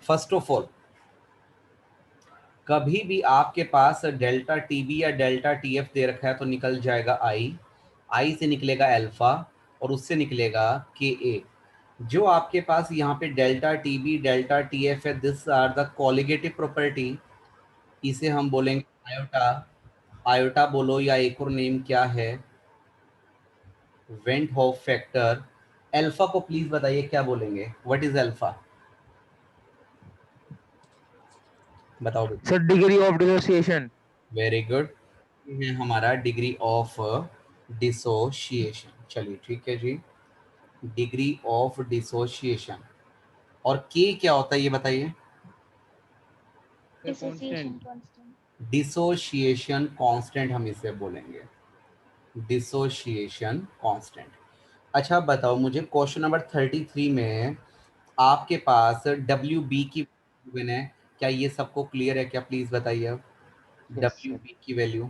First of all, कभी भी आपके पास डेल्टा टीबी या डेल्टा टीएफ दे रखा है तो निकल जाएगा आई से निकलेगा अल्फा और उससे निकलेगा के ए। जो आपके पास यहाँ पे डेल्टा टीबी डेल्टा टीएफ है, this are the colligative property, इसे हम बोलेंगे आयोटा। आयोटा बोलो या एक और नेम क्या है, वेंट हॉफ फैक्टर। अल्फा को प्लीज बताइए क्या बोलेंगे, व्हाट इज अल्फा, बताओ बेटा। Sir degree of dissociation. Very good, ये है हमारा डिग्री ऑफ डिसोशिएशन। चलिए ठीक है जी, डिग्री ऑफ डिसोशिएशन। और के क्या होता है ये बताइए। Dissociation constant. डिसोशिएशन कांस्टेंट हम इसे बोलेंगे, डिसोशिएशन कांस्टेंट। अच्छा बताओ मुझे, क्वेश्चन नंबर 33 में आपके पास डब्ल्यू बी की वैल्यू है, क्या ये सबको क्लियर है क्या, प्लीज बताइए अब। डब्ल्यू बी की वैल्यू,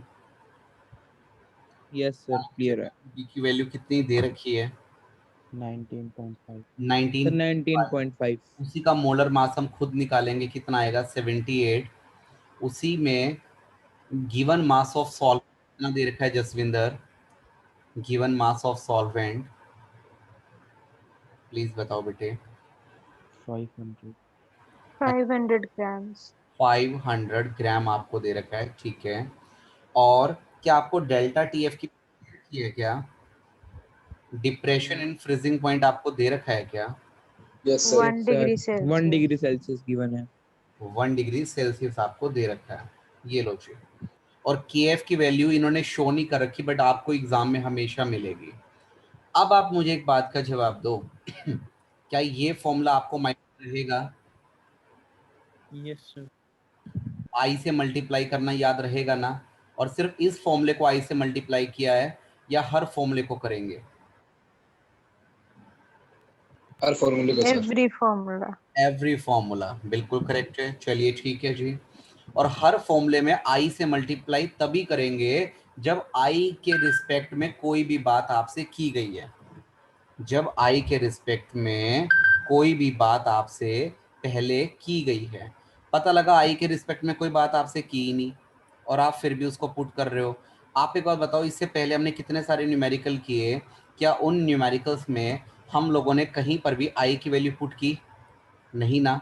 यस सर क्लियर है। बी की वैल्यू कितनी दे रखी है, 19.5 सर 19। 19.5 उसी का मोलर मास हम खुद निकालेंगे, कितना आएगा 78। उसी में गिवन मास ऑफ सॉल्वेंट कितना दे रखा है Jasvinder, given mass of solvent please बताओ बेटे। 500 500 ग्राम्स। 500 ग्राम आपको दे रखा है, ठीक है। और क्या आपको डेल्टा टीएफ की है क्या, डिप्रेशन इन फ्रीजिंग पॉइंट आपको दे रखा है क्या। Yes sir. 1 degree Celsius. 1 degree Celsius given है। 1 डिग्री सेल्सियस आपको दे रखा है, ये लो जी। और के एफ की वैल्यू इन्होंने शो नहीं कर रखी, बट आपको एग्जाम में हमेशा मिलेगी। अब आप मुझे एक बात का जवाब दो क्या ये फॉर्मूला आपको माइंड रहेगा, यस सर। आई से मल्टीप्लाई करना याद रहेगा ना। और सिर्फ इस फॉर्मूले को आई से मल्टीप्लाई किया है या हर फॉर्मूले को करेंगे, हर फॉर्मूले का sir. Every formula. Every formula, बिल्कुल करेक्ट है। चलिए ठीक है जी, और हर फॉर्मूले में आई से मल्टीप्लाई तभी करेंगे जब आई के रिस्पेक्ट में कोई भी बात आपसे की गई है, जब आई के रिस्पेक्ट में कोई भी बात आपसे पहले की गई है। पता लगा आई के रिस्पेक्ट में कोई बात आपसे की ही नहीं और आप फिर भी उसको पुट कर रहे हो। आप एक बात बताओ, इससे पहले हमने कितने सारे न्यूमेरिकल किए, क्या उन न्यूमेरिकल्स में हम लोगों ने कहीं पर भी आई की वैल्यू पुट की, नहीं ना,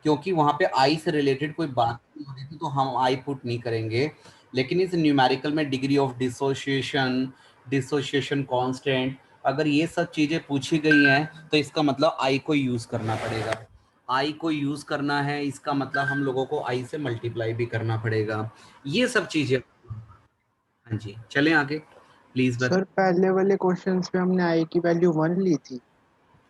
क्योंकि वहां पे आई से रिलेटेड कोई बात नहीं हो रही थी तो हम आई पुट नहीं करेंगे। लेकिन इस न्यूमेरिकल में degree of dissociation, dissociation constant, अगर ये सब चीजें पूछी गई हैं तो इसका मतलब आई को यूज करना पड़ेगा। आई को यूज करना है इसका मतलब हम लोगों को आई से मल्टीप्लाई भी करना पड़ेगा, ये सब चीजें। हाँ जी चलें आगे प्लीज बता। सर पहले वाले क्वेश्चंस पे हमने आई की वैल्यू 1 ली थी।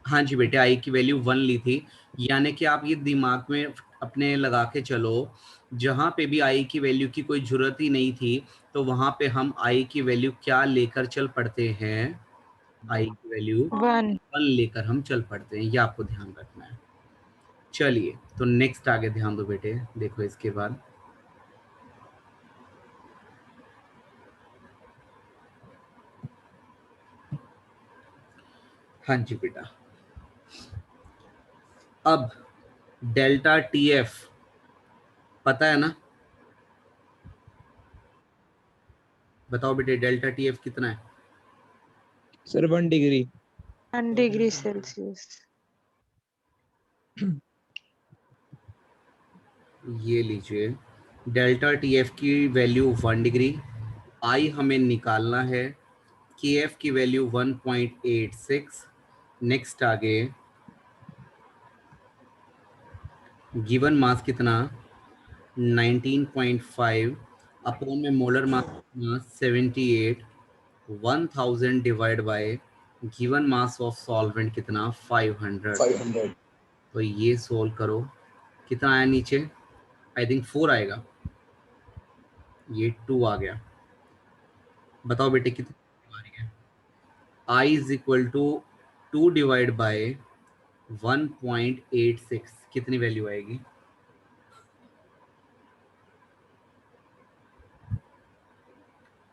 हाँ जी बेटे, आई की वैल्यू 1 ली थी, यानी कि आप ये दिमाग में अपने लगा के चलो, जहाँ पे भी आई की वैल्यू की कोई जरूरत ही नहीं थी तो वहां पे हम आई की वैल्यू क्या लेकर चल पड़ते हैं, आई की वैल्यू 1। 1 लेकर हम चल पड़ते हैं, ये आपको ध्यान रखना है। चलिए तो नेक्स्ट आगे ध्यान दो बेटे, देखो इसके बाद हाँ जी बेटा, अब डेल्टा टीएफ पता है ना, बताओ बेटे डेल्टा टीएफ कितना है। Sir 1 degree. 1 degree Celsius. ये लीजिए, डेल्टा टीएफ की वैल्यू 1 डिग्री, आई हमें निकालना है, के एफ की वैल्यू 1.86। नेक्स्ट आगे गिवन मास कितना 19.5 अपॉन में molar mass 78, 1000 divide by given mass of solvent कितना 500। 500। तो ये सोल्व करो, कितना आया नीचे, आई थिंक 4 आएगा, ये 2 आ गया। बताओ बेटे कितनी आ रही है, i is equal to 2 divide by 1.86, कितनी वैल्यू आएगी,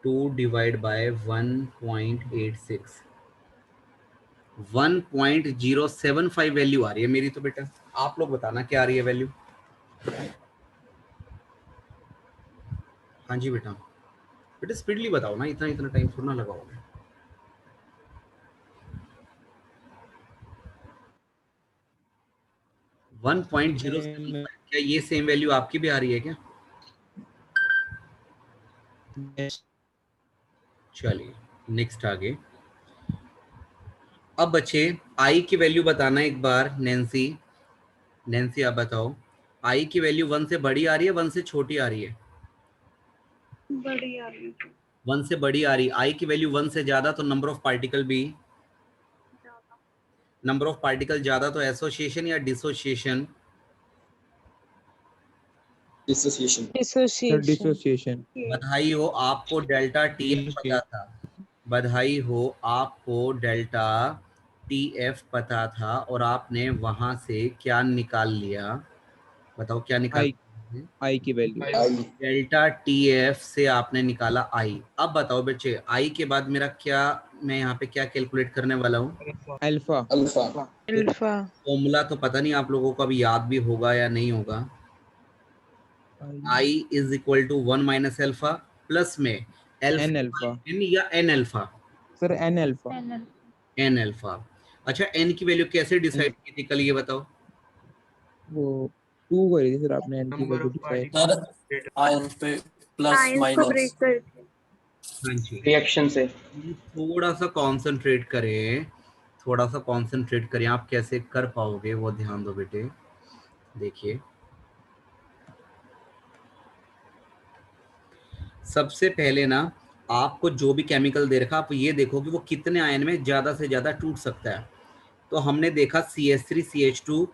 टू डिवाइड बाय 1.86, 1.075 वैल्यू आ रही है मेरी तो बेटा। आप लोग बताना क्या आ रही है वैल्यू। हाँ जी बेटा, बेटा स्पीडली बताओ ना, इतना इतना टाइम थोड़ा ना लगाओगे। वन पॉइंट जीरो, क्या ये सेम वैल्यू आपकी भी आ रही है क्या? चलिए नेक्स्ट आगे। अब बच्चे आई की वैल्यू बताना एक बार। नैन्सी, नैन्सी आप बताओ, आई की वैल्यू 1 से बड़ी आ रही है 1 से छोटी आ रही है? बड़ी आ रही है। 1 से बड़ी आ रही। आई की वैल्यू 1 से ज्यादा तो नंबर ऑफ पार्टिकल भी, नंबर ऑफ पार्टिकल ज्यादा तो एसोसिएशन या डिसोसिएशन? डिसोसिएशन। डिसोसिएशन। बधाई हो, आपको डेल्टा टी एफ पता था। बधाई हो, आपको डेल्टा टी एफ पता था और आपने वहां से क्या निकाल लिया? बताओ क्या निकाल? आई की वैल्यू आई। डेल्टा टी एफ से आपने निकाला आई। अब बताओ बच्चे, आई के बाद मेरा क्या, मैं यहाँ पे क्या कैलकुलेट करने वाला हूँ? अल्फा। अल्फा। अल्फा। फॉर्मूला तो पता नहीं आप लोगों को अभी याद भी होगा या नहीं होगा। I is equal to 1 minus alpha plus में एन एल्फा अल्फा एन या n alpha? Sir, n alpha. N alpha. अच्छा, एन की वैल्यू कैसे डिसाइड की थी कल, ये बताओ। वो 2 करी थी सर आपने एन की वैल्यू डिसाइड। सर आयन पे प्लस आयंस को ब्रेक माइनस करके हाँ जी, रिएक्शन से। थोड़ा सा कॉन्सेंट्रेट करें, थोड़ा सा कॉन्सेंट्रेट करें। आप कैसे कर पाओगे वो ध्यान दो बेटे। देखिए सबसे पहले ना, आपको जो भी केमिकल दे रखा, आप ये देखो कि वो कितने आयन में ज्यादा से ज्यादा टूट सकता है। तो हमने देखा CH3 CH2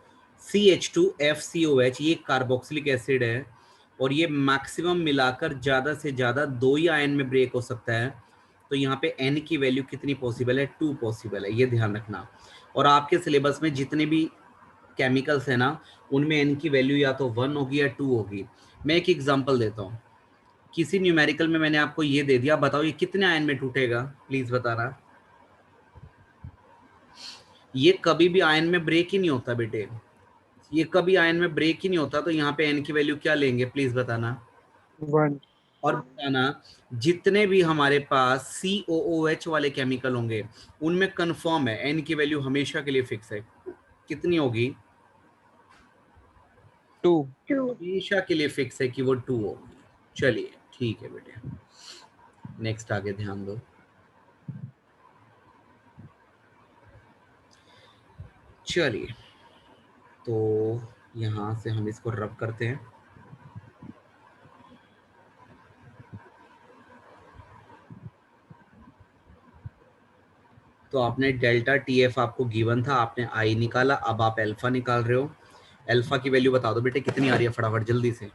CH2 FCOH, ये कार्बोक्सिलिक एसिड है और ये मैक्सिमम मिलाकर ज्यादा से ज्यादा 2 ही आयन में ब्रेक हो सकता है। तो यहाँ पे N की वैल्यू कितनी पॉसिबल है? 2 पॉसिबल है, ये ध्यान रखना। और आपके सिलेबस में जितने भी केमिकल्स है ना, उनमें N की वैल्यू या तो 1 होगी या 2 होगी। मैं एक एग्जांपल देता हूँ। किसी न्यूमेरिकल में मैंने आपको ये दे दिया, बताओ ये कितने आयन में टूटेगा? प्लीज बताना। ये कभी भी आयन में ब्रेक ही नहीं होता बेटे, ये कभी आयन में ब्रेक ही नहीं होता। तो यहाँ पे एन की वैल्यू क्या लेंगे प्लीज बताना। 1। और बताना जितने भी हमारे पास COOH वाले केमिकल होंगे उनमें कंफर्म है एन की वैल्यू हमेशा के लिए फिक्स है। कितनी होगी? 2। हमेशा के लिए फिक्स है कि वो 2 होगी। चलिए ठीक है बेटे, नेक्स्ट आगे ध्यान दो। चलिए तो यहाँ से हम इसको रब करते हैं। तो आपने डेल्टा TF आपको गिवन था, आपने आई निकाला, अब आप अल्फा निकाल रहे हो। अल्फा की वैल्यू बता दो बेटे कितनी आ रही है फटाफट जल्दी से।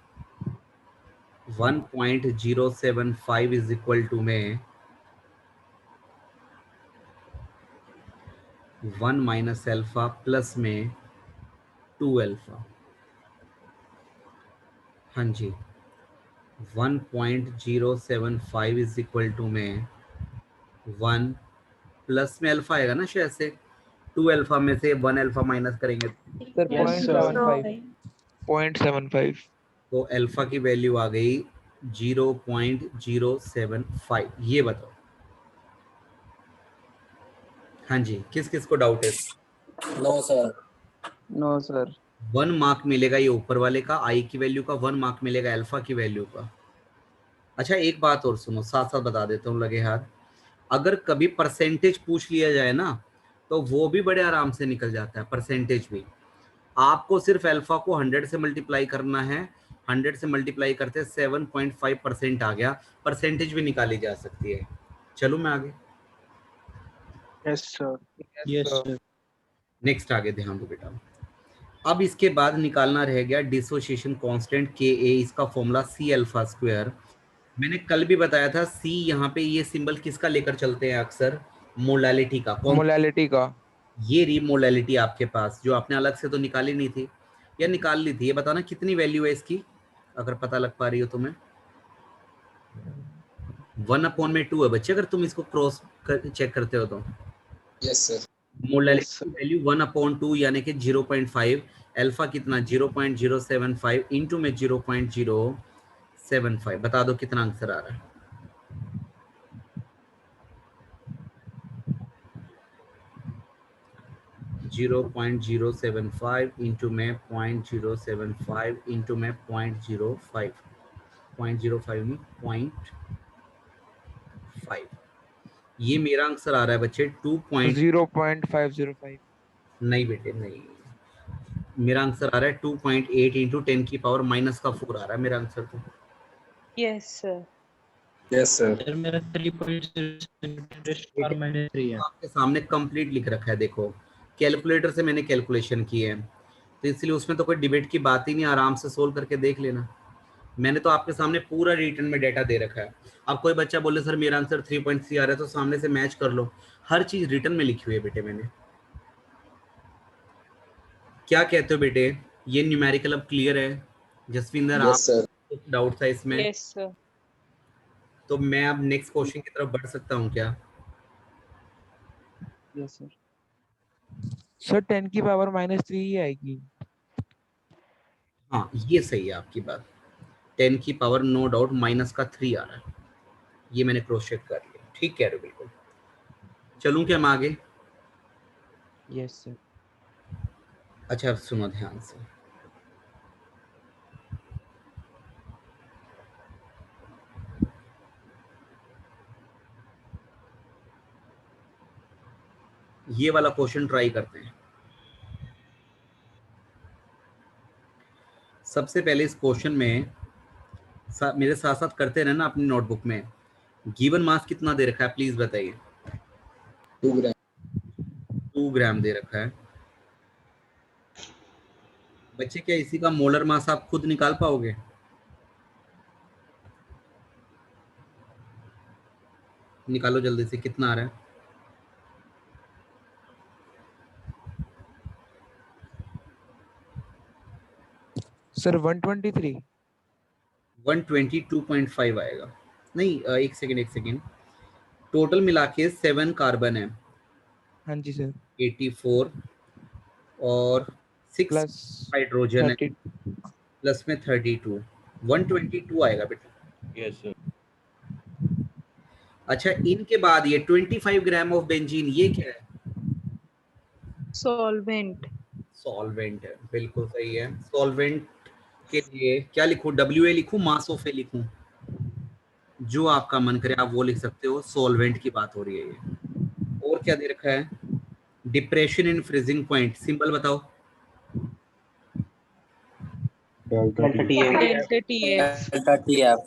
1.075 इज इक्वल टू में 1 माइनस अल्फा प्लस में 2 अल्फा। हाँ जी, 1.075 इज इक्वल टू में 1 प्लस में अल्फा आएगा ना शायद से, 2 अल्फा में से 1 अल्फा माइनस करेंगे सर Yes, sir. 0.75 तो अल्फा की वैल्यू आ गई 0.075। ये बताओ। हाँ जी, किस किस को डाउट है? No sir. No sir. 1 mark मिलेगा ये ऊपर वाले का, आई की वैल्यू का 1 मार्क मिलेगा अल्फा की वैल्यू का। अच्छा एक बात और सुनो, साथ साथ बता देता हूँ लगे हाथ। अगर कभी परसेंटेज पूछ लिया जाए ना तो वो भी बड़े आराम से निकल जाता है परसेंटेज भी। आपको सिर्फ अल्फा को 100 से मल्टीप्लाई करना है, 100 से मल्टीप्लाई करते 7.5% आ गया, परसेंटेज भी निकाली जा सकती है। चलो मैं आगे, Yes, sir. Yes sir. Next आगे ध्यान दो बेटा। अब इसके बाद निकालना रह गया डिसोसिएशन कांस्टेंट Ka, इसका फॉर्मूला C अल्फा स्क्वायर। मैंने कल भी बताया था C यहाँ पे ये सिंबल किसका लेकर चलते हैं अक्सर? मोलालिटी का। कौन? मोलालिटी का। ये रही मोलालिटी आपके पास, जो आपने अलग से तो निकाली नहीं थी या निकाल ली थी। ये बताना कितनी वैल्यू है इसकी, अगर पता लग पा रही हो तुम्हें। 1/2 है बच्चे, अगर तुम इसको क्रॉस चेक करते हो तो। Yes sir. मोलालिटी वैल्यू 1/2 यानी कि 0.5, अल्फा कितना 0.075 इंटू में 0.075, बता दो कितना आंसर आ रहा है। जीरो 0.075 इंटू में 0.075 इंटू में 0.05, 0.05 नहीं 0.5, ये मेरा आंसर आ रहा है बच्चे 0.505। नहीं बेटे नहीं, मेरा आंसर आ रहा है 2.8 इंटू 10 की पावर माइनस का 4 आ रहा है मेरा आंसर तो। Yes, sir. Yes sir. Sir मेरा 3.0 है। आपके सामने कंप्लीट लिख रखा है, देखो कैलकुलेटर से मैंने कैलकुलेशन की है, तो इसलिए उसमें तो कोई डिबेट की बात ही नहीं, आराम से सोल्व करके देख लेना। मैंने तो आपके सामने पूरा रिटर्न में डेटा दे रखा है। अब कोई बच्चा बोले सर मेरा आंसर 3.3 आ रहा है, तो सामने से मैच कर लो, हर चीज रिटर्न में लिखी हुई है बेटे मैंने। क्या कहते हो बेटे, ये न्यूमेरिकल अब क्लियर है? जसविंदर आप यस सर। डाउट था इसमें? Yes, sir. तो मैं अब नेक्स्ट क्वेश्चन की तरफ बढ़ सकता हूँ क्या? Yes sir. सर 10 की पावर -3 ही आएगी। हाँ ये सही है आपकी बात, 10 की पावर नो डाउट माइनस का 3 आ रहा है, ये मैंने क्रॉस चेक कर लिया, ठीक कह रहे हो बिल्कुल। चलूं क्या मैं आगे? Yes sir. अच्छा अब सुनो ध्यान से, ये वाला क्वेश्चन ट्राई करते हैं। सबसे पहले इस क्वेश्चन में मेरे साथ साथ करते रहना अपनी नोटबुक में। गिवन मास कितना दे रखा है प्लीज बताइए? 2 ग्राम। 2 ग्राम दे रखा है। बच्चे क्या इसी का मोलर मास आप खुद निकाल पाओगे? निकालो जल्दी से, कितना आ रहा है? सर 123। 122.5 आएगा। नहीं एक सेकेंड, टोटल मिला के 7 कार्बन है, हाँ जी सर। 84 और 6 प्लस हाइड्रोजन है, 30। प्लस में 32, 122 आएगा बेटा। Yes sir. अच्छा इनके बाद ये 25 ग्राम ऑफ बेंजीन, ये क्या है? Solvent. सॉल्वेंट है, बिल्कुल सही है। सॉल्वेंट के लिए क्या लिखूं, WA लिखूं, मास ऑफ ए लिखूं? जो आपका मन करे आप वो लिख सकते हो, सॉल्वेंट की बात हो रही है ये। और क्या दे रखा है? Depression in freezing point, symbol बताओ। Delta T. Delta TF. Delta TF.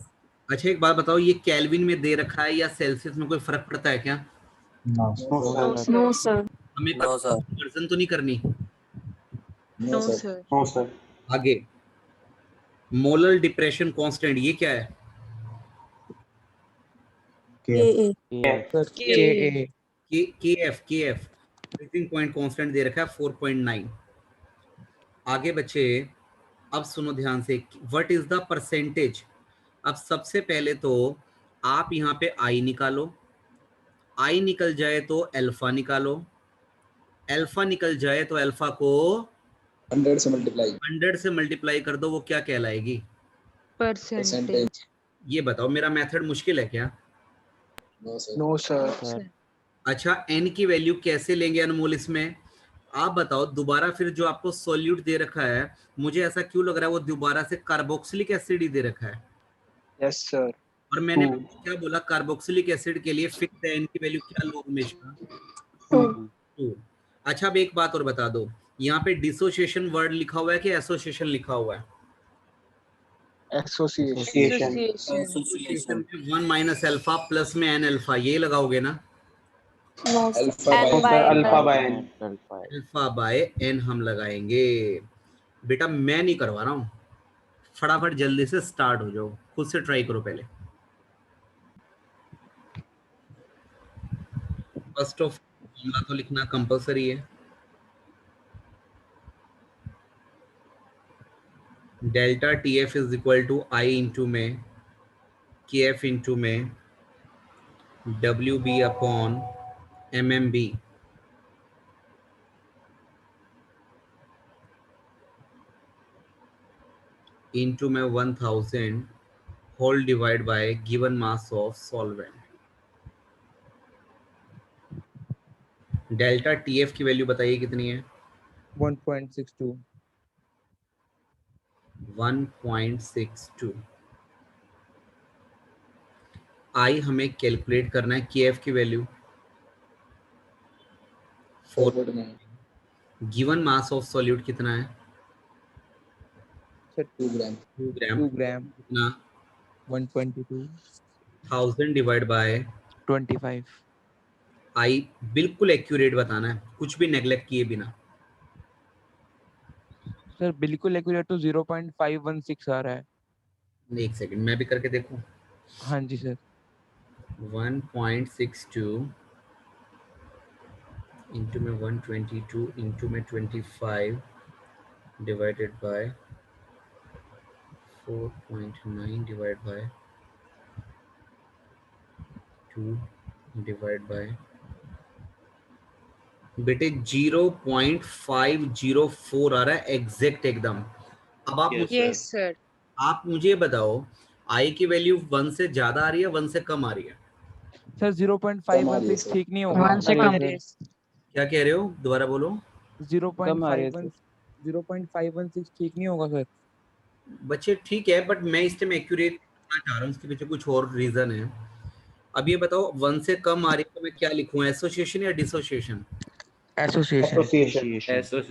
अच्छा एक बात बताओ, ये केल्विन में दे रखा है या सेल्सियस में, कोई फर्क पड़ता है क्या? नो No, सर। sir. sir. हमें No sir. कन्वर्जन तो नहीं करनी। No, sir. No sir. आगे मोलर डिप्रेशन कांस्टेंट, ये क्या है? KA. Sir K. KA। KF freezing point constant दे रखा है 4.9। आगे बच्चे अब सुनो ध्यान से, व्हाट इज द परसेंटेज? अब सबसे पहले तो आप यहाँ पे आई निकालो, आई निकल जाए तो अल्फा निकालो, अल्फा निकल जाए तो अल्फा को 100 से मल्टीप्लाई। 100 से मल्टीप्लाई कर दो, वो क्या कहलाएगी? Percentage. ये बताओ मेरा मेथड मुश्किल है क्या? No sir. No sir. Sir. अच्छा n की वैल्यू कैसे लेंगे अनमोल इसमें? आप बताओ दोबारा, फिर जो आपको सॉल्यूट दे रखा है, मुझे ऐसा क्यों लग रहा है वो दोबारा से कार्बोक्सिलिक एसिड ही दे रखा है। Yes sir. और मैंने क्या बोला, कार्बोक्सिलिक एसिड के लिए फिक्स है n की वैल्यू क्या लो हमेशा? 2. 2। अच्छा अब एक बात और बता दो, यहाँ पे डिसोसिएशन वर्ड लिखा हुआ है कि एसोसिएशन लिखा हुआ है? Association. Association. 1 minus alpha plus में n अल्फा, ये लगाओगे ना? No. Alpha N by N. Alpha bye n हम लगाएंगे। बेटा मैं नहीं करवा रहा हूँ, फटाफट जल्दी से स्टार्ट हो जाओ, खुद से ट्राई करो पहले। फर्स्ट ऑफ फॉर्मूला तो लिखना कंपलसरी है, delta TF is equal to i into में KF इंटू में WB अपॉन MMB। into में 1000 whole divide by given mass of solvent. Delta T F की वैल्यू बताइए कितनी है? 1.62। 1.62। आई हमें कैलकुलेट करना है केएफ की value 4। 4.9 given mass of solute कितना है? सर 2 ग्राम 2 ग्राम। 2 ग्राम कितना? 122 1000 डिवाइड बाय 25। आई बिल्कुल एक्यूरेट बताना है, कुछ भी नेग्लेक्ट किए बिना। सर बिल्कुल एक्यूरेट तो 0.516 आ रहा है। एक सेकंड मैं भी करके देखूं। हाँ जी सर। 1.62 इंटू में 122 इंटू में 25 divided by 4.9 divide by 2 divide bye बेटे 0.504 आ रहा है एग्जैक्ट एकदम। अब आप मुझे Yes, sir. बताओ आई की वैल्यू 1 से ज्यादा आ रही है 1 से कम आ रही है? Sir 0.516 sir. ठीक नहीं होगा। 1 से कम। Yes. क्या कह रहे हो? दोबारा बोलो। 0.516 ठीक नहीं होगा सर। बच्चे ठीक है, बट मैं इस टाइम एक्यूरेट करना चाह रहा हूँ, उसके पीछे कुछ और रीजन है। अब ये बताओ 1 से कम आ रही है तो मैं क्या लिखूं, एसोसिएशन या डिसोसिएशन? एसोसिएशन।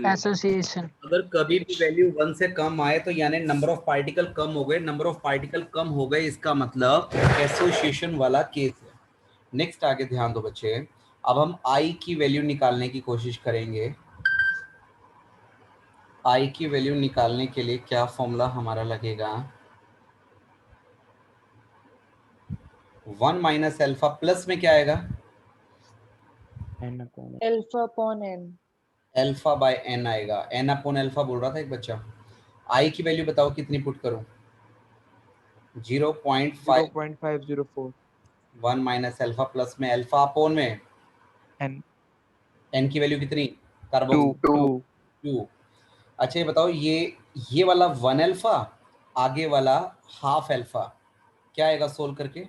एसोसिएशन। अगर कभी भी वैल्यू 1 से कम आए तो यानी नंबर ऑफ पार्टिकल कम हो गए, नंबर ऑफ पार्टिकल कम हो गए इसका मतलब एसोसिएशन वाला केस है। नेक्स्ट आगे ध्यान दो बच्चे, अब हम आई की वैल्यू निकालने की कोशिश करेंगे। आई की वैल्यू निकालने के लिए क्या फॉर्मूला हमारा लगेगा? 1 माइनस अल्फा प्लस में क्या आएगा? Alpha upon n. Alpha by n आएगा। एन अपॉन अल्फा बोल रहा था एक बच्चा। आई की वैल्यू बताओ कितनी पुट करूं? 0.5 0.504 1 माइनस अल्फा प्लस में अल्फा अपॉन में एन एन की वैल्यू कितनी? 2 कार्बोक्सिल 2। अच्छा ये बताओ ये वाला 1 अल्फा, आगे वाला हाफ अल्फा, क्या आएगा सोल्व करके?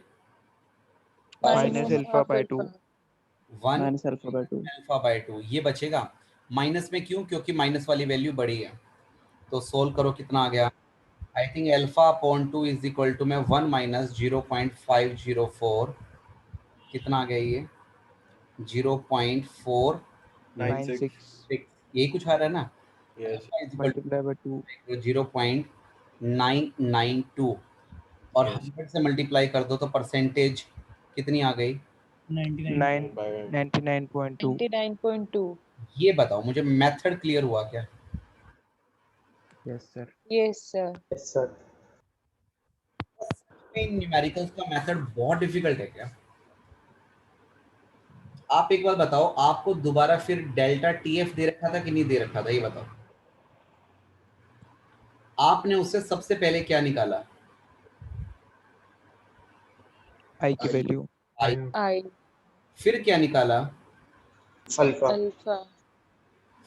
Minus alpha by 2। 1 alpha by 2 ये बचेगा। माइनस में क्यों? क्योंकि माइनस वाली वैल्यू बड़ी है। तो सोल्व करो कितना आ गया? I think alpha upon 2 is equal to में 1 माइनस 0.504 कितना आ गया ये? 0.496। 96 यही कुछ आ रहा है ना? Multiply by 2। 0.992 और 100 से मल्टीप्लाई कर दो तो परसेंटेज कितनी आ गई? 99.2। 99.2. ये बताओ मुझे, मेथड क्लियर हुआ क्या? Yes sir. Yes, sir. Numericals का मेथड बहुत डिफिकल्ट है क्या? आप एक बार बताओ, आपको दोबारा फिर डेल्टा टीएफ दे रखा था कि नहीं दे रखा था, ये बताओ। आपने उससे सबसे पहले क्या निकाला? आई की वैल्यू आई। I. फिर क्या निकाला? Alpha.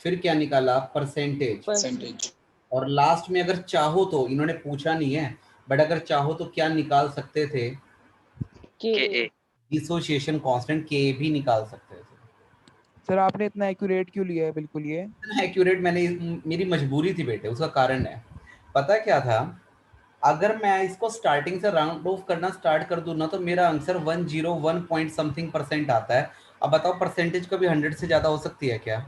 फिर क्या निकाला? परसेंटेज। परसेंटेज। और लास्ट में अगर चाहो तो, इन्होंने पूछा नहीं है, बट अगर चाहो तो क्या निकाल सकते थे? Ka. डिसोसिएशन कांस्टेंट के भी निकाल सकते थे। सर आपने इतना एक्यूरेट क्यों लिया है? बिल्कुल ये इतना एक्यूरेट मैंने, मेरी मजबूरी थी बेटे, उसका कारण है। पता क्या था, अगर मैं इसको स्टार्टिंग से राउंड ऑफ करना स्टार्ट कर दूं ना तो मेरा आंसर 101 पॉइंट समथिंग परसेंट आता है। अब बताओ परसेंटेज कभी 100 से ज्यादा हो सकती है क्या?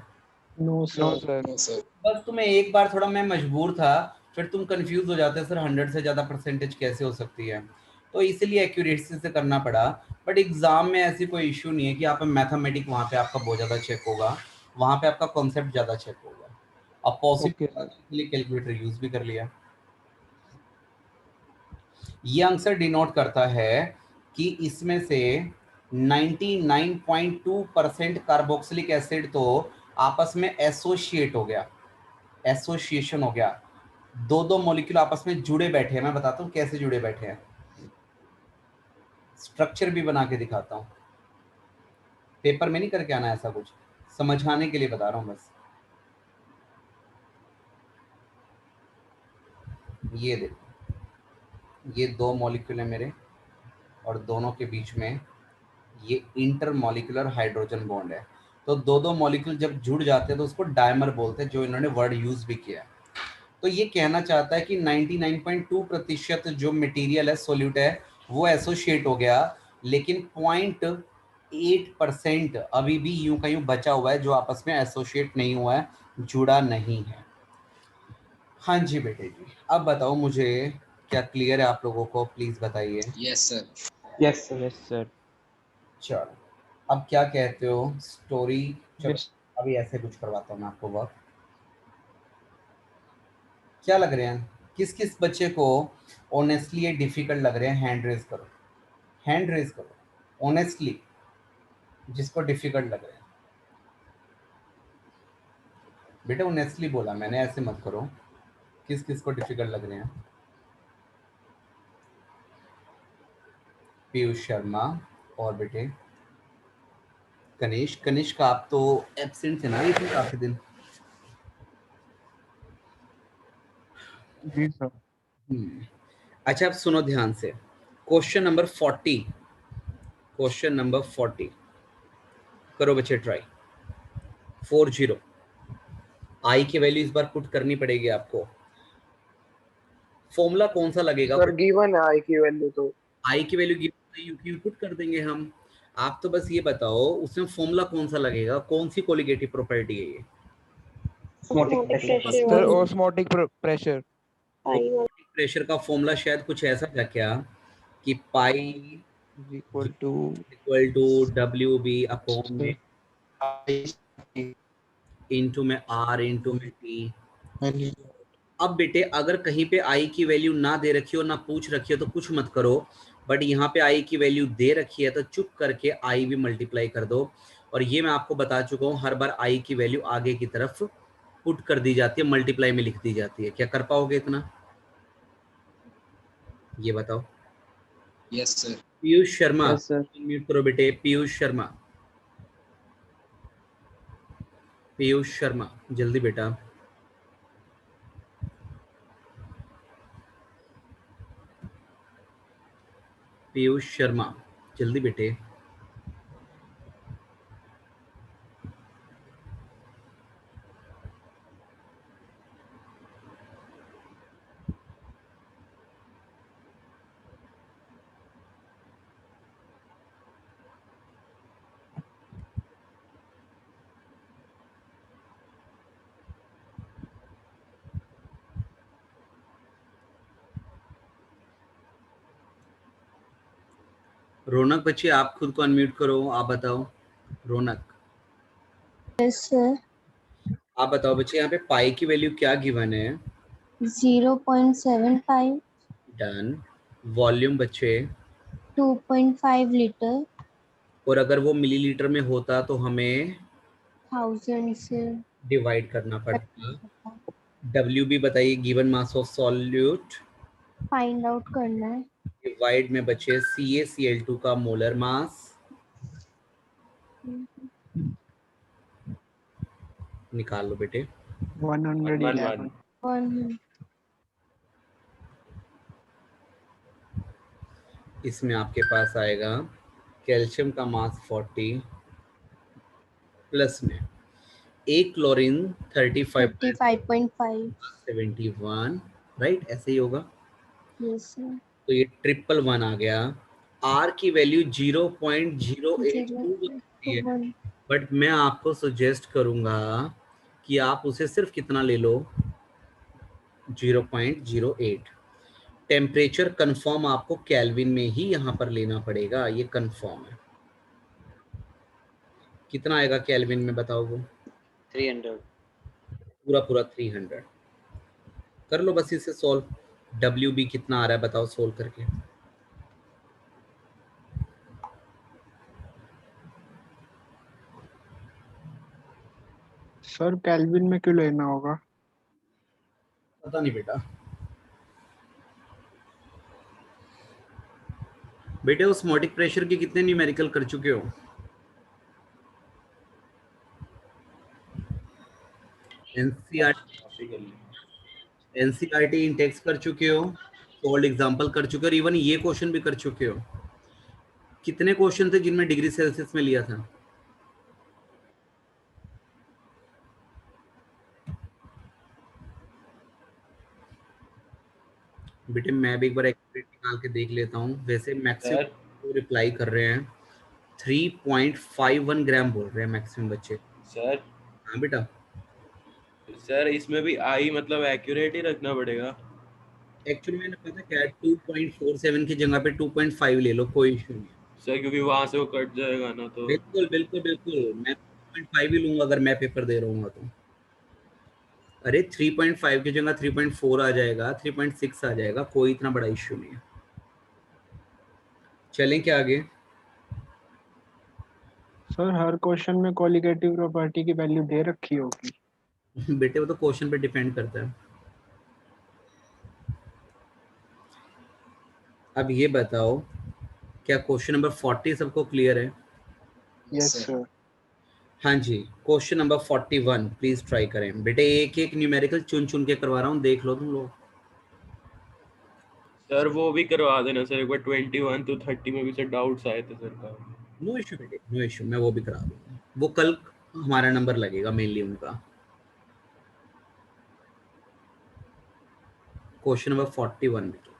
No no sir. Sir. No sir. बस तुम्हें एक बार थोड़ा मैं मजबूर था, फिर तुम कंफ्यूज हो जाते सर 100 से ज्यादा परसेंटेज कैसे हो सकती है, तो इसलिए एक्यूरेसी से करना पड़ा। बट एग्जाम में ऐसी कोई इशू नहीं है कि आप मैथमेटिक वहाँ पे आपका बहुत ज्यादा चेक होगा, वहाँ पे आपका कॉन्सेप्ट ज्यादा चेक होगा। अब ओके पॉसिबल सर। इसलिए कैलकुलेटर यूज भी कर लिया। ये आंसर डिनोट करता है कि इसमें से 99.2% कार्बोक्सिलिक एसिड तो आपस में एसोसिएट हो गया, एसोसिएशन हो गया। दो मॉलिक्यूल आपस में जुड़े बैठे हैं। मैं बताता हूँ कैसे जुड़े बैठे हैं, स्ट्रक्चर भी बना के दिखाता हूँ। पेपर में नहीं करके आना ऐसा कुछ, समझाने के लिए बता रहा हूँ बस। ये देखो ये 2 मॉलिक्यूल है मेरे, और दोनों के बीच में ये इंटरमॉलिक्यूलर हाइड्रोजन बॉन्ड है। तो दो दो मॉलिक्यूल जब जुड़ जाते हैं तो उसको डायमर बोलते हैं, जो इन्होंने वर्ड यूज भी किया है। तो ये कहना चाहता है कि 99.2% जो मटेरियल है, सोल्यूट है, वो एसोसिएट हो गया, लेकिन 0.8% अभी भी यूं का यूं बचा हुआ है जो आपस में एसोसिएट नहीं हुआ है, जुड़ा नहीं है। हाँ जी बेटे जी, अब बताओ मुझे, क्या क्लियर है आप लोगों को? प्लीज बताइए। Yes sir. Yes sir. Yes sir. चलो, अब क्या कहते हो स्टोरी? चलो यस। अभी ऐसे कुछ करवाता हूँ मैं आपको वर्क। क्या लग रहे हैं, किस किस बच्चे को ऑनेस्टली ये डिफिकल्ट लग रहे हैं? हैंड रेज करो, हैंड रेज करो ऑनेस्टली, जिसको डिफिकल्ट लग रहे हैं। बेटा ऑनेस्टली बोला मैंने, ऐसे मत करो। किस किस को डिफिकल्ट लग रहे हैं? पीयूष शर्मा, और बेटे कनिष्क। कनिष्क आप तो एब्सेंट थे ना इसमें काफी दिन। जी सर। अच्छा, अब सुनो ध्यान से। क्वेश्चन नंबर 40, क्वेश्चन नंबर 40 करो बच्चे ट्राई। 40 आई की वैल्यू इस बार पुट करनी पड़ेगी आपको। फॉर्मूला कौन सा लगेगा? सर गिवन है आई की वैल्यू तो। आई की वैल्यू गिवन पुट कर देंगे हम। आप तो बस ये बताओ उसमें फॉर्मूला कौन सा लगेगा, कौन सी कोलिगेटिव प्रॉपर्टी है ये? Osmotic pressure. Sir osmotic pressure. Pressure का फॉर्मूला शायद कुछ ऐसा था क्या कि pi equal to equal to W B upon में इंटू में आर इंटू में टी। अब बेटे अगर कहीं पे आई की वैल्यू ना दे रखी हो, ना पूछ रखी हो, तो कुछ मत करो, बट यहाँ पे आई की वैल्यू दे रखी है तो चुप करके आई भी मल्टीप्लाई कर दो। और ये मैं आपको बता चुका हूँ, हर बार आई की वैल्यू आगे की तरफ पुट कर दी जाती है, मल्टीप्लाई में लिख दी जाती है। क्या कर पाओगे इतना? ये बताओ। Yes sir. Piyush Sharma, yes sir. Mute करो बेटे। पीयूष शर्मा, पीयूष शर्मा जल्दी बेटा। पीयूष शर्मा जल्दी बेटे। रौनक बच्ची आप खुद को अनम्यूट करो, आप बताओ। रौनक यस सर। आप बताओ बच्चे, यहाँ पे पाई की वैल्यू क्या गिवन है? 0.75, डन। वॉल्यूम बच्चे, 2.5 लीटर, और अगर वो मिलीलीटर में होता तो हमें 1000 से डिवाइड करना पड़ता। डब्ल्यू बी बताइए, given mass of solute find out करना है। डिवाइड में बचे CaCl2 का मोलर मास, निकाल लो बेटे। 111। 100। इसमें आपके पास आएगा कैल्शियम का मास 40, प्लस में एक क्लोरीन 35.5। 35.71, राइट? ऐसे ही होगा। Yes sir. तो ये 111 आ गया। आर की वैल्यू 0.082 है, 0.1। बट मैं आपको सजेस्ट करूंगा कि आप उसे सिर्फ कितना ले लो, 0.08। टेम्परेचर कंफर्म आपको केल्विन में ही यहाँ पर लेना पड़ेगा, ये कंफर्म है। कितना आएगा केल्विन में बताओ? वो 300। पूरा पूरा 300। कर लो बस इसे सॉल्व। डब्ल्यू बी कितना आ रहा है बताओ सोल्व करके। सर केल्विन में क्यों लेना होगा? पता नहीं बेटा। बेटे ऑस्मोटिक प्रेशर के कितने न्यूमेरिकल कर चुके हो? एनसीईआरटी इंटेक्स कर चुके हो? सॉल्व एग्जांपल कर चुके हो और इवन ये क्वेश्चन भी कर चुके हो। कितने क्वेश्चन थे जिनमें डिग्री सेल्सियस में लिया था? बेटे मैं भी एक बार एक्यूरेट निकाल के देख लेता हूँ। वैसे मैक्सिमम रिप्लाई कर रहे हैं 3.51 ग्राम बोल रहे हैं मैक्सिमम बच्चे। सर हाँ बेटा। सर इसमें भी आई मतलब एक्यूरेट ही रखना पड़ेगा? एक्चुअली मैंने पता क्या है 2.47 की जगह पे 2.5 ले लो, कोई इशू नहीं है सर, क्योंकि वहां से वो कट जाएगा ना तो। बिल्कुल बिल्कुल बिल्कुल, मैं 2.5 ही लूंगा अगर मैं पेपर दे रहा हूँ तो। अरे 3.5 की जगह 3.4 आ जाएगा, 3.6 आ जाएगा, कोई इतना बड़ा इश्यू नहीं है। चलें क्या आगे? सर हर क्वेश्चन में कोलिगेटिव प्रॉपर्टी की वैल्यू दे रखी होगी। बेटे वो तो क्वेश्चन पे डिपेंड करता है। अब ये बताओ, क्या क्वेश्चन नंबर 40 सबको क्लियर है? Yes sir. हाँ जी, क्वेश्चन नंबर 41 प्लीज ट्राई करें। बेटे एक एक न्यूमेरिकल चुन चुन के करवा रहा हूँ, देख लो तुम लोग। सर वो भी करवा देना सर, एक बार 21 to 30 में भी सर डाउट्स आए थे सर का। नो इशू बेटे, नो इशू, मैं वो भी करा दूंगा। वो कल हमारा नंबर लगेगा मेनली उनका। क्वेश्चन नंबर 41 बेटे,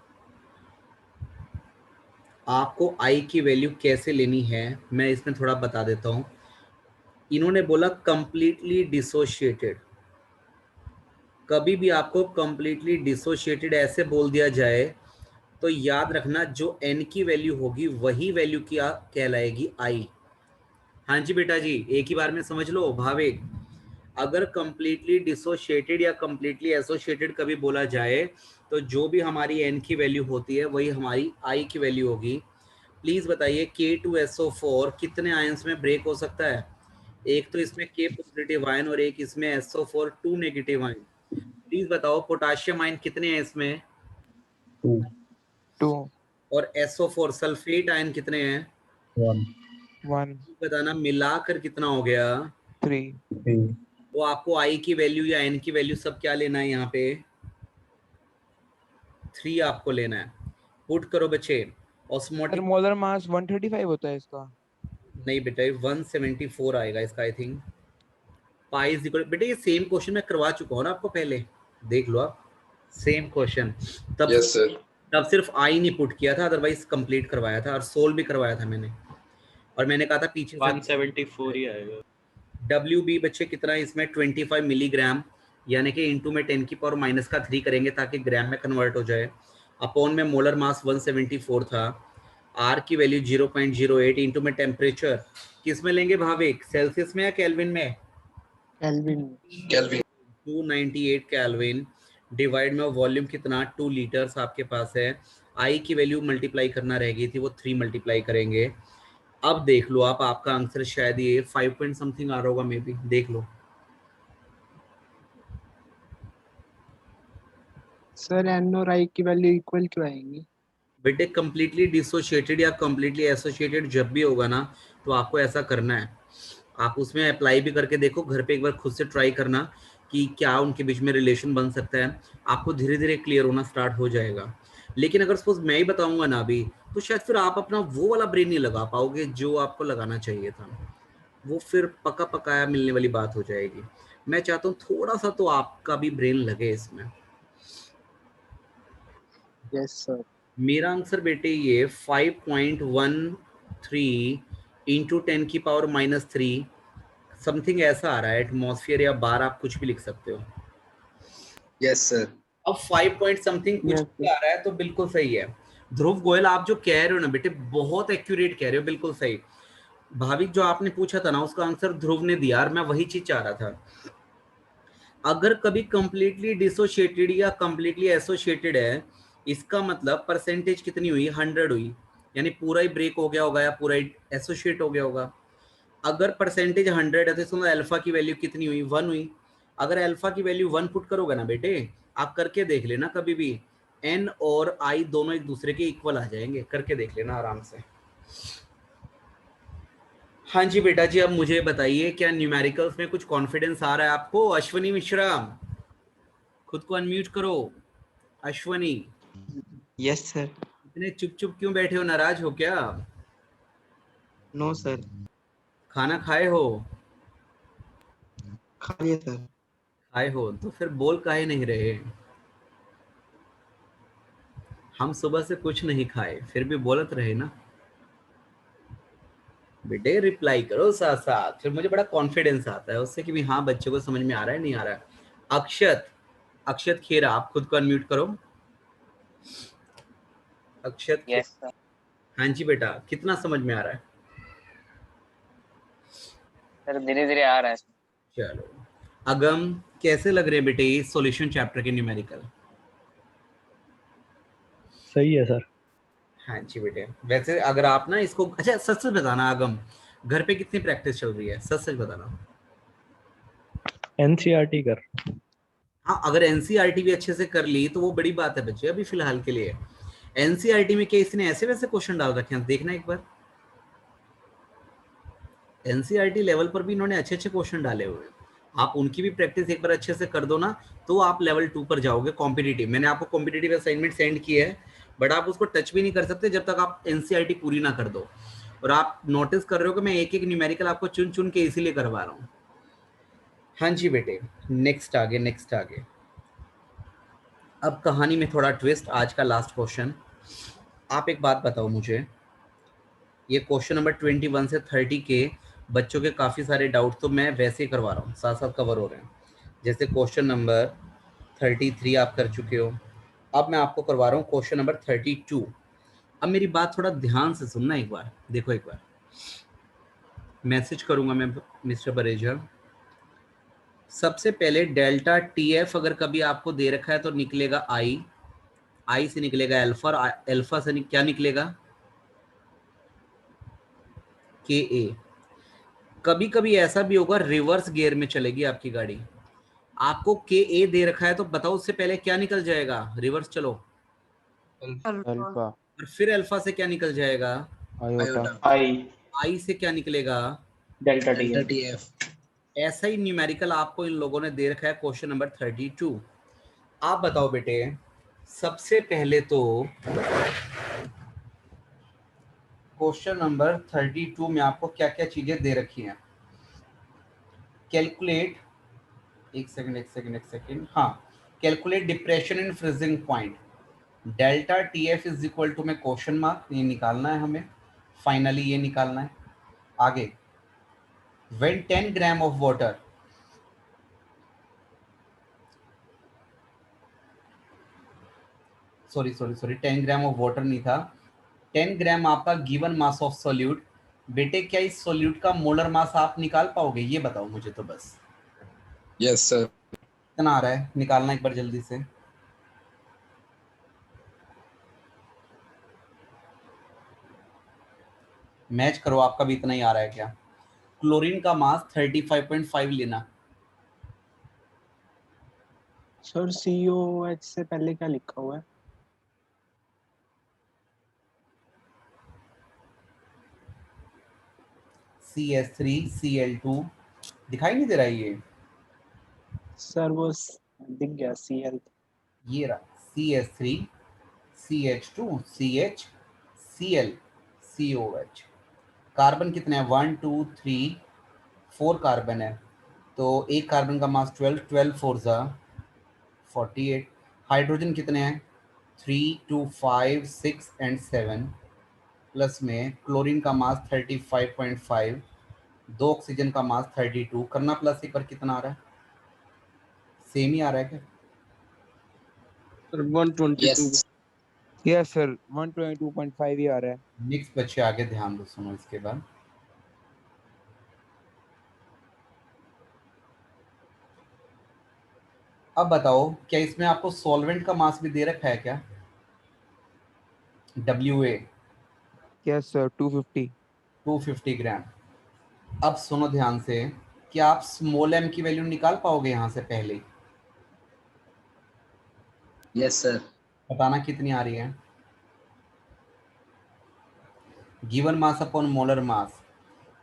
आपको आई की वैल्यू कैसे लेनी है मैं इसमें थोड़ा बता देता हूँ। इन्होंने बोला कंप्लीटली डिसोशिएटेड। कभी भी आपको कंप्लीटली डिसोशिएटेड ऐसे बोल दिया जाए तो याद रखना जो एन की वैल्यू होगी वही वैल्यू क्या कहलाएगी? आई। हाँ जी बेटा जी, एक ही बार में समझ लो भाविक। अगर कंप्लीटली डिसोशिएटेड या कंप्लीटली एसोशिएटेड कभी बोला जाए तो जो भी हमारी एन की वैल्यू होती है वही हमारी आई की वैल्यू होगी। प्लीज बताइए K2SO4 कितने आयंस में ब्रेक हो सकता है? एक तो इसमें K पॉजिटिव आयन और एक इसमें SO4 2 नेगेटिव आयन। प्लीज बताओ पोटाशियम आयन कितने हैं इसमें? 2 और SO4 सल्फेट आयन कितने हैं? 1 बताना मिलाकर कितना हो गया? 3 तो आपको आई की वैल्यू या एन की वैल्यू सब क्या लेना है यहाँ पे? 3 आपको लेना है। पुट करो बच्चे। सर ऑस्मोटिक मोलर मास 135 होता है इसका। नहीं बेटा 174 आएगा इसका I think. Pi is equal, बेटा ये सेम क्वेश्चन मैं करवा चुका हूँ ना आपको पहले, देख लो आप सेम क्वेश्चन। तब यस सर। तब सिर्फ आई नहीं पुट किया था, अदरवाइज कंप्लीट करवाया था और सोल्व भी करवाया था मैंने। और मैंने कहा था पीछे 174 ही आएगा। WB बच्चे कितना है इसमें? 25 मिलीग्राम, यानी कि इंटू में 10 की पावर माइनस का 3 करेंगे ताकि ग्राम में कन्वर्ट हो जाए। अपॉन में मोलर मास 174 था। आर की वैल्यू 0.08 इंटू में टेम्परेचर किस में लेंगे भाविक? सेल्सियस में या केल्विन में? केल्विन। 298 केल्विन डिवाइड में वॉल्यूम कितना? 2 लीटर्स आपके पास है। आई की वैल्यू मल्टीप्लाई करना रह गई थी, वो 3 मल्टीप्लाई करेंगे। अब देख लो आप, आपका आंसर शायद ये 5 पॉइंट समथिंग आ रहा होगा मे बी, देख लो। सर एन और आई की वैल्यू इक्वल क्यों आएंगी? बेटे कंप्लीटली डिसोशिएटेड या कंप्लीटली एसोसिएटेड जब भी होगा ना तो आपको ऐसा करना है। आप उसमें अप्लाई भी करके देखो, घर पे एक बार खुद से ट्राई करना कि क्या उनके बीच में रिलेशन बन सकता है। आपको धीरे धीरे क्लियर होना स्टार्ट हो जाएगा। लेकिन अगर सपोज मैं ही बताऊंगा ना अभी तो शायद फिर आप अपना वो वाला ब्रेन नहीं लगा पाओगे जो आपको लगाना चाहिए था। वो फिर पका पकाया मिलने वाली बात हो जाएगी। मैं चाहता हूँ थोड़ा सा तो आपका भी ब्रेन लगे इसमें। Yes sir. मेरा आंसर बेटे ये 5.13 इंटू 10 की पावर माइनस 3 समथिंग ऐसा आ रहा है। एटमॉस्फेयर या बार आप कुछ भी लिख सकते हो। Yes sir. अब 5 पॉइंट समथिंग कुछ भी आ रहा है तो बिल्कुल सही है। ध्रुव गोयल आप जो कह रहे हो ना बेटे बहुत एक्यूरेट कह रहे हो, बिल्कुल सही। भाविक जो आपने पूछा था ना उसका आंसर ध्रुव ने दिया और मैं वही चीज चाह रहा था। अगर कभी कंप्लीटली डिसोशिएटेड या कंप्लीटली एसोशिएटेड है इसका मतलब परसेंटेज कितनी हुई? 100 हुई, यानी पूरा ही ब्रेक हो गया होगा या पूरा ही एसोशिएट हो गया होगा। अगर परसेंटेज 100 है तो इसमें अल्फा की वैल्यू कितनी हुई? 1 हुई। अगर अल्फा की वैल्यू 1 पुट करोगे ना बेटे, आप करके देख लेना कभी भी, एन और आई दोनों एक दूसरे के इक्वल आ जाएंगे, करके देख लेना आराम से। हाँ जी बेटा जी, अब मुझे बताइए क्या न्यूमेरिकल्स में कुछ कॉन्फिडेंस आ रहा है आपको? अश्वनी मिश्रा खुद को अनम्यूट करो। Ashwani yes sir. इतने चुप चुप क्यों बैठे हो, नाराज हो क्या? No sir. खाना खाए हो? खा लिया सर। खाए हो तो फिर बोल काहे नहीं रहे? हम सुबह से कुछ नहीं खाए फिर भी बोलत रहे ना। बेटे रिप्लाई करो साथ साथ, फिर मुझे बड़ा कॉन्फिडेंस आता है उससे कि भी हाँ बच्चों को समझ में आ रहा है नहीं आ रहा है। अक्षत, अक्षत खेरा, आप खुद को अनम्यूट करो। अक्षत यस सर। हाँ जी बेटा, कितना समझ में आ रहा है? सर धीरे धीरे आ रहा है। चलो अगम, कैसे लग रहे हैं बेटे ये सॉल्यूशन चैप्टर के न्यूमेरिकल? सही है सर। हाँ जी बेटे, वैसे अगर आप ना इसको, अच्छा सच सच बताना आगम, घर पे कितनी प्रैक्टिस चल रही है, सच सच बताना। एनसीईआरटी कर। हाँ अगर एनसीईआरटी भी अच्छे से कर ली तो वो बड़ी बात है बच्चे, अभी फिलहाल के लिए। एनसीईआरटी में क्या इसने ऐसे वैसे क्वेश्चन डाल रखे हैं, देखना एक बार। एनसीईआरटी लेवल पर भी इन्होंने अच्छे अच्छे क्वेश्चन डाले हुए हैं। आप उनकी भी प्रैक्टिस एक बार अच्छे से कर दो ना, तो आप लेवल 2 पर जाओगे कॉम्पिटिटिव। मैंने आपको कॉम्पिटिटिव असाइनमेंट सेंड किया है, बट आप उसको टच भी नहीं कर सकते जब तक आप एनसीईआरटी पूरी ना कर दो। और आप नोटिस कर रहे हो कि मैं एक एक न्यूमेरिकल आपको चुन चुन के इसीलिए करवा रहा हूँ। हाँ जी बेटे, नेक्स्ट आगे, नेक्स्ट आगे। अब कहानी में थोड़ा ट्विस्ट, आज का लास्ट क्वेश्चन। आप एक बात बताओ मुझे, ये क्वेश्चन नंबर 21 से 30 के बच्चों के काफ़ी सारे डाउट तो मैं वैसे ही करवा रहा हूँ, साथ साथ कवर हो रहे हैं। जैसे क्वेश्चन नंबर 33 आप कर चुके हो, अब मैं आपको करवा रहा हूँ क्वेश्चन नंबर 32। अब मेरी बात थोड़ा ध्यान से सुनना एक बार, देखो एक बार मैसेज करूँगा मैं मिस्टर बरेजा। सबसे पहले डेल्टा टी एफ अगर कभी आपको दे रखा है तो निकलेगा आई, आई से निकलेगा अल्फा, और अल्फा से क्या निकलेगा? के ए। कभी कभी ऐसा भी होगा रिवर्स गियर में चलेगी आपकी गाड़ी, आपको के ए दे रखा है तो बताओ उससे पहले क्या निकल जाएगा? रिवर्स चलो, अल्फा। और फिर अल्फा से क्या निकल जाएगा? आयोटा। आई। आई से क्या निकलेगा? Delta delta T. T F. ऐसा ही न्यूमेरिकल आपको इन लोगों ने दे रखा है क्वेश्चन नंबर 32। आप बताओ बेटे, सबसे पहले तो क्वेश्चन नंबर 32 में आपको क्या क्या चीजें दे रखी हैं? कैलकुलेट, एक सेकंड, हाँ, calculate depression in freezing point, delta T F is equal to में क्वेश्चन मार्क, ये निकालना है हमें, फाइनली ये निकालना है। आगे, when 10 gram of water, sorry 10 gram of water नहीं था, 10 ग्राम आपका गिवन मास ऑफ सोल्यूट। बेटे क्या इस सोल्यूट का मोलर मास आप निकाल पाओगे, ये बताओ मुझे तो बस। Yes sir. कितना आ रहा है, निकालना एक बार जल्दी से। मैच करो, आपका भी इतना ही आ रहा है क्या? क्लोरीन का मास 35.5 लेना। सर COH से पहले क्या लिखा हुआ है? CH3Cl2 दिखाई नहीं दे रहा है ये? सर वो दिख गया Cl। ये रहा CH3CH2CHCl COH। कार्बन कितने हैं? 1 2 3 4 कार्बन है, तो एक कार्बन का मास 12, 12 4 जा 48। हाइड्रोजन कितने हैं? 3 2 5 6 एंड 7, प्लस में क्लोरीन का मास 35.5, दो ऑक्सीजन का मास 32, करना प्लस एक बार, कितना आ रहा है? सेम ही आ रहा है क्या? सर 122। यस। यस सर 122.5 ही आ रहा है। नेक्स्ट बच्चे आगे ध्यान दो, सुनो इसके बाद। अब बताओ, क्या इसमें आपको सॉल्वेंट का मास भी दे रखा है क्या? WA yes sir 250। 250 ग्राम। अब सुनो ध्यान से, क्या आप स्मॉल m की वैल्यू निकाल पाओगे यहाँ से पहले? Yes sir. बताना कितनी आ रही है? Given mass upon molar mass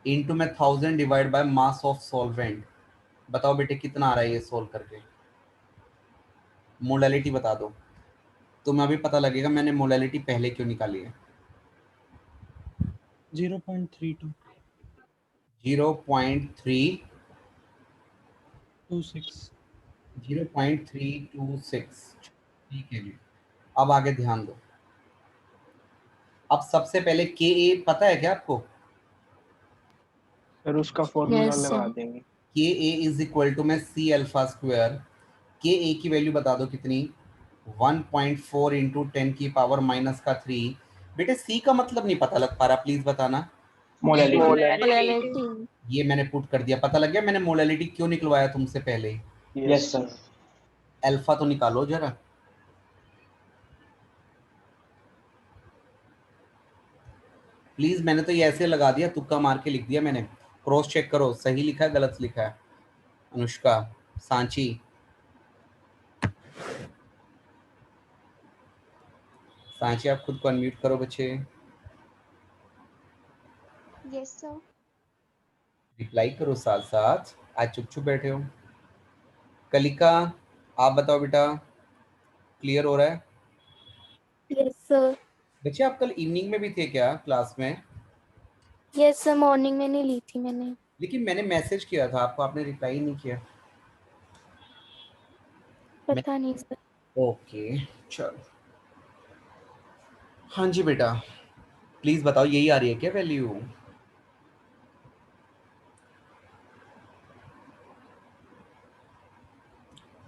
into में 1000 divide by mass of solvent. बताओ बेटे कितना आ रहा है ये सोल्व करके, मोडालिटी बता दो। तुम्हें अभी पता लगेगा मैंने मोलैलिटी पहले क्यों निकाली है। 0.32 0.3 26 0.326 ठीक है जी। अब आगे ध्यान दो। अब सबसे पहले के ए पता है क्या आपको? सर उसका फॉर्मूला Yes, लगा sir. देंगे। के ए इज इक्वल टू में सी अल्फा स्क्वायर। के ए की वैल्यू बता दो कितनी? 1.4 इंटू 10⁻³ बेटे सी का मतलब नहीं पता लग पा रहा, प्लीज बताना। मोलैलिटी। Molality. ये मैंने पुट कर दिया, पता लग गया मैंने मोलैलिटी क्यों निकलवाया तुमसे पहले ही। Yes sir. अल्फा तो निकालो जरा। प्लीज, मैंने तो ये ऐसे लगा दिया, तुक्का मार के लिख दिया मैंने। क्रॉस चेक करो सही लिखा है गलत लिखा है। अनुष्का, सांची, सांची आप खुद को अनम्यूट करो बच्चे। Yes, sir. रिप्लाई करो साथ साथ, आज चुप चुप बैठे हो। कलिका आप बताओ बेटा, क्लियर हो रहा है? Yes, sir. बच्चे आप कल इवनिंग में भी थे क्या क्लास में? Yes, sir. Morning में नहीं ली थी मैंने। लेकिन मैंने मैसेज किया था आपको, आपने रिप्लाई नहीं किया। पता नहीं सर। ओके चलो। हाँ जी बेटा, प्लीज बताओ यही आ रही है क्या वैल्यू?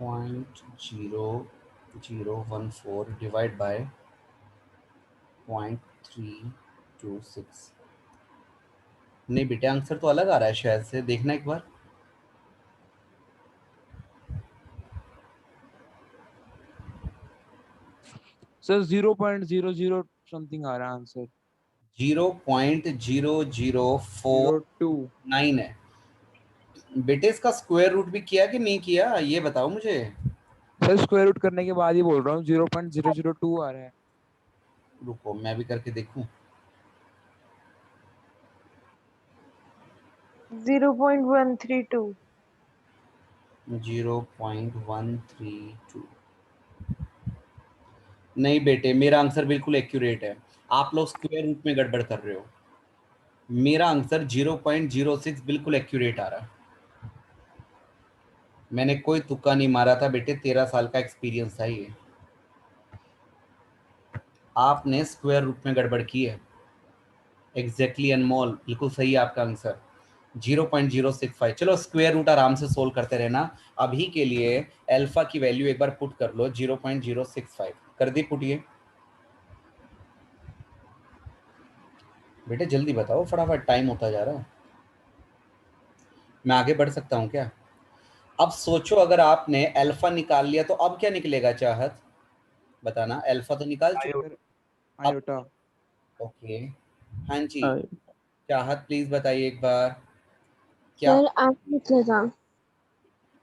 .0014 divide by 0.326। नहीं बेटे आंसर तो अलग आ रहा है शायद से, देखना एक बार। सर 0.00 समथिंग आ रहा है आंसर। 0.00409 है बेटे। इसका स्क्वायर रूट भी किया कि नहीं किया ये बताओ मुझे। सर स्क्वायर रूट करने के बाद ही बोल रहा हूँ 0.002 आ रहा है। रुको मैं भी करके देखूं। 0.132. 0.132 नहीं बेटे, मेरा आंसर बिल्कुल एक्यूरेट है। आप लोग स्क्वायर रूट में गड़बड़ कर रहे हो। मेरा आंसर 0.06 बिल्कुल एक्यूरेट आ रहा है। मैंने कोई तुक्का नहीं मारा था बेटे, 13 साल का एक्सपीरियंस था ये। आपने स्क्वायर रूट में गड़बड़ की है। एग्जैक्टली अनमोल, बिल्कुल सही है आपका आंसर 0.065। चलो स्क्वायर रूट आराम से सोल्व करते रहना। अभी के लिए अल्फा की वैल्यू एक बार पुट कर लो, 0.065 कर दी पुट। ये बेटे जल्दी बताओ फटाफट, टाइम होता जा रहा है। मैं आगे बढ़ सकता हूँ क्या? अब सोचो अगर आपने अल्फा निकाल लिया तो अब क्या निकलेगा? चाहत बताना। अल्फा तो निकाल चुके अब। आयोटा। ओके हाँ जी, चाहत प्लीज बताइए एक बार क्या। सर आप निकलेगा।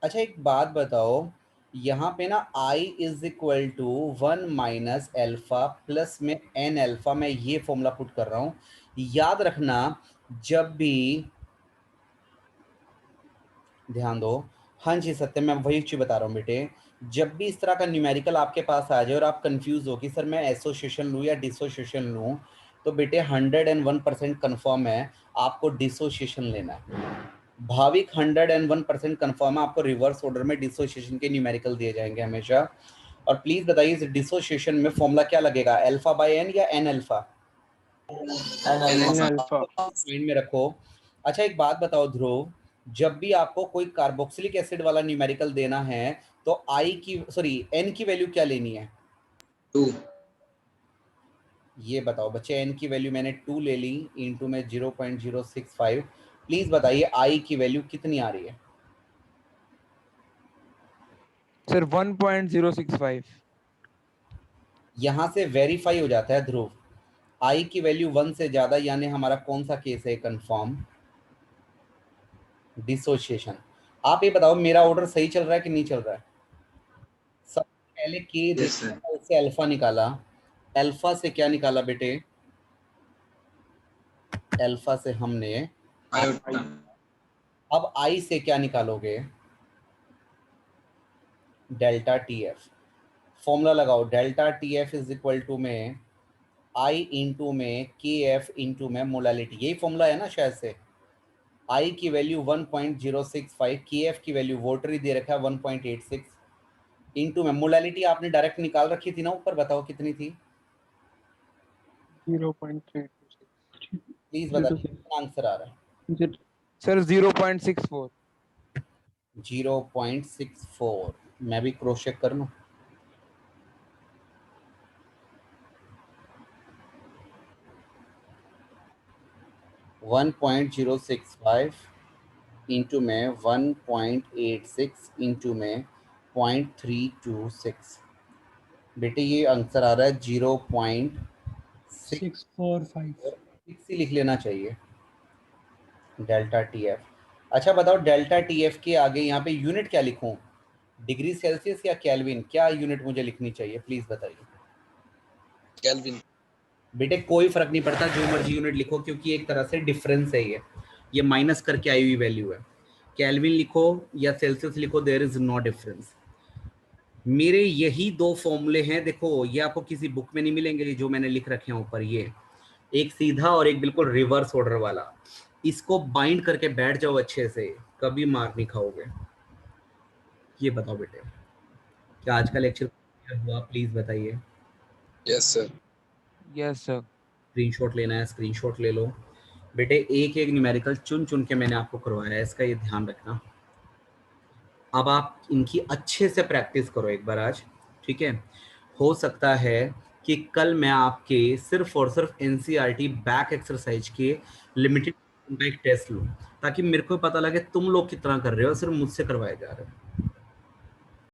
अच्छा एक बात बताओ, यहाँ पे ना i is equal to 1 minus alpha plus में n अल्फा, मैं ये फॉर्मूला पुट कर रहा हूँ। याद रखना जब भी, ध्यान दो। हाँ जी सत्य, मैं वही चीज बता रहा हूँ बेटे। जब भी इस तरह का न्यूमेरिकल आपके पास आ जाए और आप कंफ्यूज हो कि सर मैं एसोसिएशन लूँ या डिसोसिएशन लूँ, तो बेटे 101% कन्फर्म है आपको डिसोसिएशन लेना है। भाविक 101% कन्फर्म है आपको रिवर्स ऑर्डर में डिसोसिएशन के न्यूमेरिकल दिए जाएंगे हमेशा। और प्लीज बताइए इस डिसोसिएशन में फॉर्मूला क्या लगेगा, अल्फा बाय एन या n alpha? N alpha. Mind में रखो। अच्छा एक बात बताओ ध्रुव, जब भी आपको कोई कार्बोक्सिलिक एसिड वाला न्यूमेरिकल देना है तो एन की वैल्यू क्या लेनी है? 2 ये बताओ बच्चे, एन की वैल्यू मैंने 2 ले ली इंटू में 0.065। प्लीज बताइए आई की वैल्यू कितनी आ रही है? सर 1.065। यहां से वेरीफाई हो जाता है ध्रुव, आई की वैल्यू 1 से ज्यादा, यानी हमारा कौन सा केस है? Confirm dissociation. आप ये बताओ मेरा ऑर्डर सही चल रहा है कि नहीं चल रहा है? सबसे पहले के Yes, sir. से अल्फा निकाला, अल्फा से क्या निकाला बेटे? अल्फा से हमने, iota, अब आई से क्या निकालोगे? Delta T F. फॉर्मूला लगाओ, delta T F is equal to में आई इंटू में के एफ इंटू में मोलालिटी, यही फॉर्मूला है ना शायद से। आई की वैल्यू 1.065, के एफ की वैल्यू वोटर ही दे रखा है 1.86 इंटू में मोलालिटी आपने डायरेक्ट निकाल रखी थी ना ऊपर, बताओ कितनी थी 0.326। प्लीज बताओ कितना आंसर आ रहा है। सर 0.64। 0.64, मैं भी क्रॉस चेक कर लूं। वन 1.065 इंटू में 1.86 इंटू में 0.326, बेटे ये आंसर आ रहा है 0.645, ही लिख लेना चाहिए डेल्टा टी एफ। अच्छा बताओ डेल्टा टी एफ के आगे यहाँ पे यूनिट क्या लिखूं, डिग्री सेल्सियस या केल्विन, क्या यूनिट मुझे लिखनी चाहिए प्लीज बताइए। केल्विन। बेटे कोई फर्क नहीं पड़ता, जो मर्जी यूनिट लिखो, क्योंकि एक तरह से डिफरेंस है ये माइनस करके आई हुई वैल्यू है। केल्विन लिखो या सेल्सियस लिखो, देयर इज नो डिफरेंस। मेरे यही दो फॉर्मूले हैं, देखो ये आपको किसी बुक में नहीं मिलेंगे जो मैंने लिख रखे हैं ऊपर, ये एक सीधा और एक बिल्कुल रिवर्स ऑर्डर वाला। इसको बाइंड करके बैठ जाओ अच्छे से, कभी मार नहीं खाओगे। ये बताओ बेटे, क्या आज का लेक्चर हुआ प्लीज बताइए। Yes sir. Yes sir. Screenshot लेना है स्क्रीनशॉट ले लो बेटे, एक एक न्यूमेरिकल चुन चुन के मैंने आपको करवाया है, इसका ये ध्यान रखना। अब आप इनकी अच्छे से प्रैक्टिस करो एक बार आज, ठीक है। हो सकता है कि कल मैं आपके सिर्फ और सिर्फ एनसीईआरटी बैक एक्सरसाइज के लिमिटेड एक टेस्ट लूं, ताकि मेरे को पता लगे तुम लोग कितना कर रहे हो, सिर्फ मुझसे करवाए जा रहे हो।